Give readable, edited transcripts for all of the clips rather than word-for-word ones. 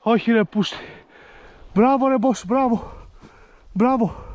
Όχι ρε πούστη. Μπράβο ρε boss, μπράβο. Μπράβο.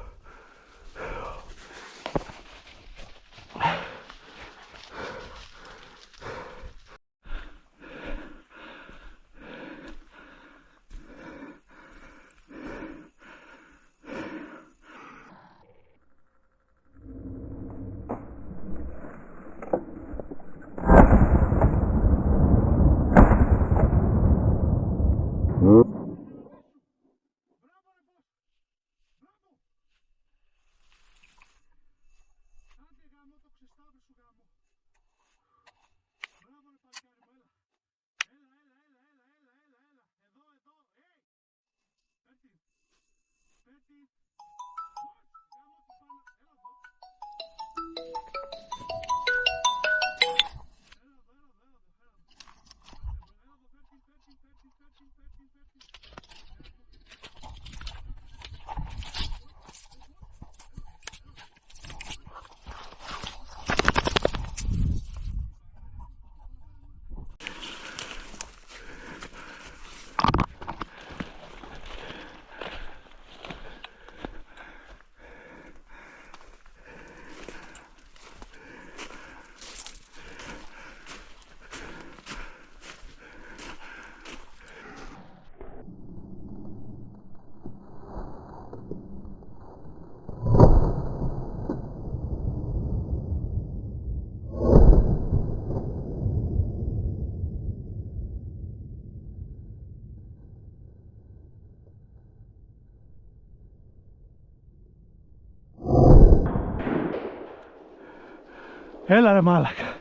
Έλα ρε μάλακα.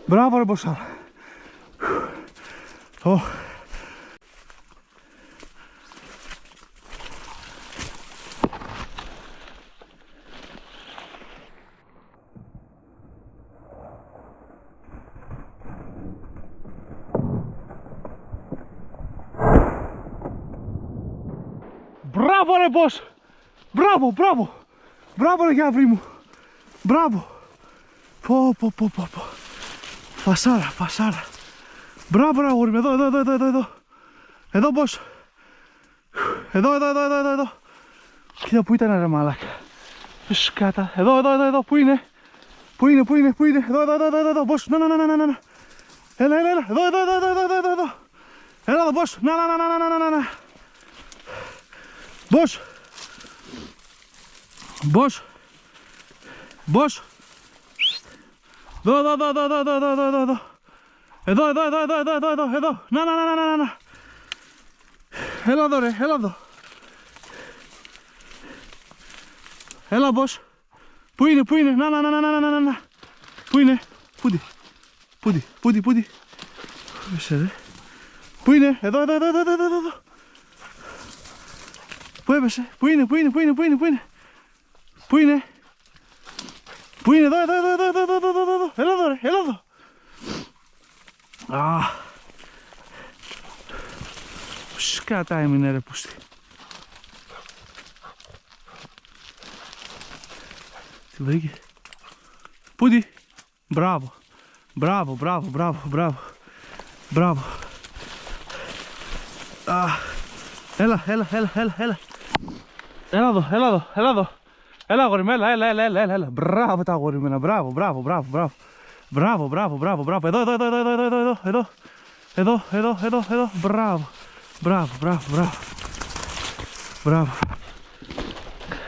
Μπράβο ρε μποσάρα. Μπράβο ρε boss. Μπράβο, μπράβο. Μπράβο ρε Γιάβρη μου. Μπράβο. Πω. Φασάρα, φασάρα. Μπράβο ρε αγόρι μου, εδώ. Εδώ boss. Εδώ. Κοίτα που ήταν ρε μαλάκα. Σκάτα. Εδώ, πού είναι. Πού είναι. Εδώ, boss. Να. Έλα. Εδώ. Έλα εδώ boss. Να. Boss. Εδώ. Να. Έλα εδώ ρε, έλα εδώ. Έλα boss. Πού είναι, να. Πού είναι, πούτι. Πέσε ρε. Πού είναι, εδώ. Πού έπεσε, πού είναι. Εδώ. Έλα εδώ. Σκάτα έμεινε ρε πούστη. Τι βρήκε. Πούτι. Μπράβο. Έλα. Έλα εδώ. Έλα αγόρι μου, έλα. Μπράβο τα αγόρι μου, μπράβο. Εδώ. Μπράβο.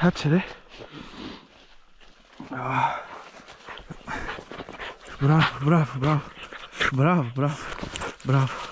Κάτσε ρε. Μπράβο.